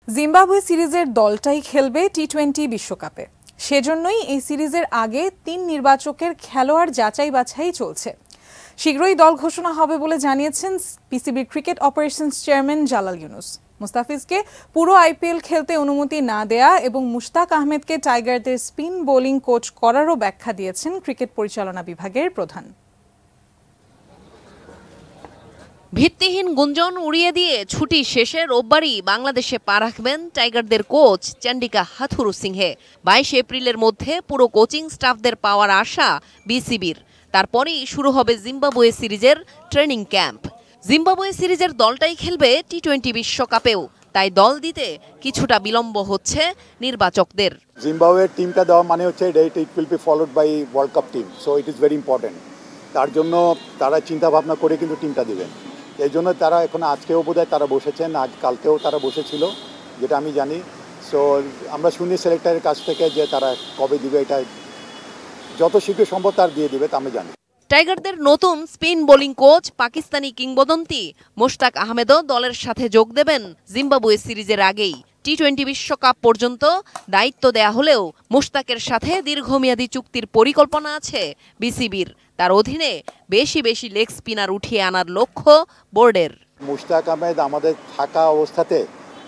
Zimbabwe সিরিজের দলটাই খেলবে টি-20 বিশ্বকাপে। সেজন্যই এই সিরিজের আগে 3 নির্বাচকের খেলোয়াড় যাচাই বাছাই চলছে। শীঘ্রই দল ঘোষণা হবে বলে জানিয়েছেন পিসিবির cricket operations chairman Jalal Yunus. মুস্তাফিজকে পুরো আইপিএল খেলতে অনুমতি না দেয়া এবং মুশতাক আহমেদকে টাইগারদের স্পিন বোলিং কোচ করারও ব্যাখ্যা দিয়েছেন ক্রিকেট পরিচালনা বিভাগের প্রধান। ভিত্তিহীন গুঞ্জন উড়িয়ে দিয়ে ছুটি শেষে রোববারই বাংলাদেশে পা রাখবেন টাইগারদের কোচ চন্ডিকা হাথুরুসিংহে। 22 এপ্রিলের মধ্যে পুরো কোচিং স্টাফদের পাওয়ার আশা বিসিবির। তারপরেই শুরু হবে জিম্বাবুয়ে সিরিজের ট্রেনিং ক্যাম্প। জিম্বাবুয়ে সিরিজের দলটাই খেলবে টি-20 বিশ্বকাপেও, তাই দল দিতে কিছুটা বিলম্ব হচ্ছে নির্বাচকদের। জিম্বাবুয়ের টিমটা দেওয়া মানে হচ্ছে it will be followed by world cup team, so it is very important. তার জন্য তারা চিন্তা ভাবনা করে কিন্তু টিমটা দেবেন। এই জন্য তারা এখন আজকেও বোধহয় তারা বসেছেন, আজ কালকেও তারা বসেছিল, যেটা আমি জানি। সো আমরা শুনি সিলেক্টরের কাছ থেকে যে তারা কবে দিবে, এটা যত শীঘ্র সম্ভব তার দিয়ে দিবে, তা আমি জানি। টাইগারদের নতুন স্পিন বোলিং কোচ পাকিস্তানি কিংবদন্তি মুশতাক আহমেদও দলের সাথে যোগ দেবেন জিম্বাবুয়ে সিরিজের আগেই। টি-20 বিশ্বকাপ পর্যন্ত দায়িত্ব দেয়া হলেও মুশতাকের সাথে দীর্ঘমেয়াদী চুক্তির পরিকল্পনা আছে বিসিবির। তার অধীনে বেশি লেগ স্পিনার উঠিয়ে আনার লক্ষ্য বোর্ডের। মুশতাক আহমেদ আমাদের থাকা অবস্থাতে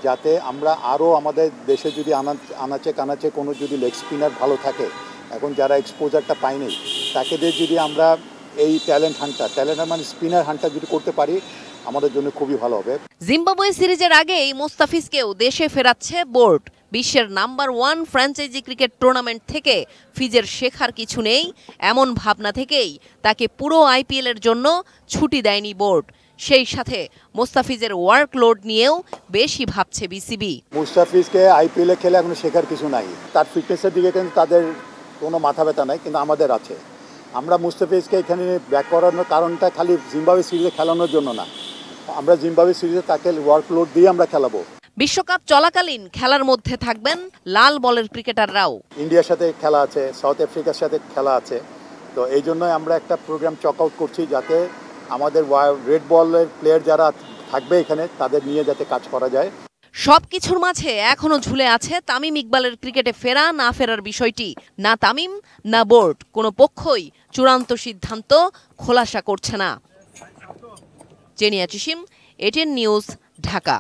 যাতে আমরা আরও আমাদের দেশে যদি আনাচে কানাচে কোনো যদি লেগ স্পিনার ভালো থাকে, এখন যারা এক্সপোজারটা পায়নি তাকে দিয়ে যদি আমরা এই ট্যালেন্ট মানে স্পিনার হান্টটা যদি করতে পারি, আমাদের জন্য খুবই ভালো হবে। জিম্বাবুয়ে সিরিজের আগেই মুস্তাফিজকেও দেশে ফেরাচ্ছে বোর্ড। বিশ্বের নাম্বার 1 ফ্র্যাঞ্চাইজি ক্রিকেট টুর্নামেন্ট থেকে ফিজের শেখার কিছু নেই, এমন ভাবনা থেকেই তাকে পুরো আইপিএলের জন্য ছুটি দেয়নি বোর্ড। সেই সাথে মুস্তাফিজের ওয়ার্কলোড নিয়েও বেশি ভাবছে বিসিবি। মুস্তাফিজকে আইপিএলে খেলে এখন শেখার কিছু নাই, তার ফিটনেসের দিকে কিন্তু তাদের কোনো মাথা ব্যথা নাই, কিন্তু আমাদের আছে। আমরা মুস্তাফিজকে এখানে ব্যাক করানোর কারণটা খালি জিম্বাবুয়ে সিরিজে খেলানোর জন্য না, আমরা জিম্বাবুয়ে সিরিজে তাকে ওয়ার্কলোড দিয়ে আমরা খেলাবো। বিশ্বকাপ চলাকালীন খেলার মধ্যে থাকবেন লাল বলের ক্রিকেটাররাও। ইন্ডিয়ার সাথে খেলা আছে, সাউথ আফ্রিকার সাথে খেলা আছে, তো এই জন্যই আমরা একটা প্রোগ্রাম চক আউট করছি যাতে আমাদের রেড বলের প্লেয়ার যারা থাকবে এখানে তাদের নিয়ে যাতে কাজ করা যায়। সবকিছুর মাঝে এখনো ঝুলে আছে তামিম ইকবালের ক্রিকেটে ফেরা না ফেরার বিষয়টি। না তামিম না বোর্ড কোনো পক্ষই চূড়ান্ত সিদ্ধান্ত খোলাসা করছে না। জেনিয়া চিসিম, এটিএন নিউজ, ঢাকা।